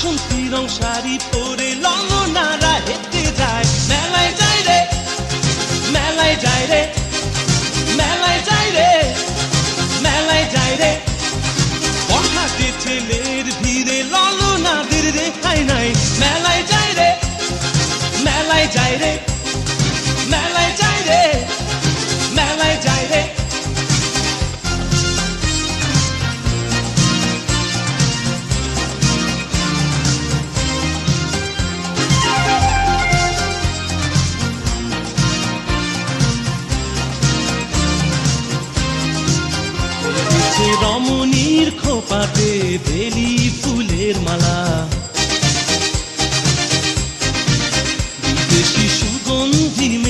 বাসন্তী রং শাড়ি পরে ললনারা হেঁটে যায় মেলায় যায় রে, মেলায় যায় রে, মেলায় যায় রে, মেলায় যায় রে। বখাটে ছেলের ভিড়ে ললনাদের রেহাই নাই মেলায় যায় রে, মেলায় যায় রে, মেলায় যায় রে, মেলায় যায় রে। রমণীর খোপাতে বেলি ফুলের মালা,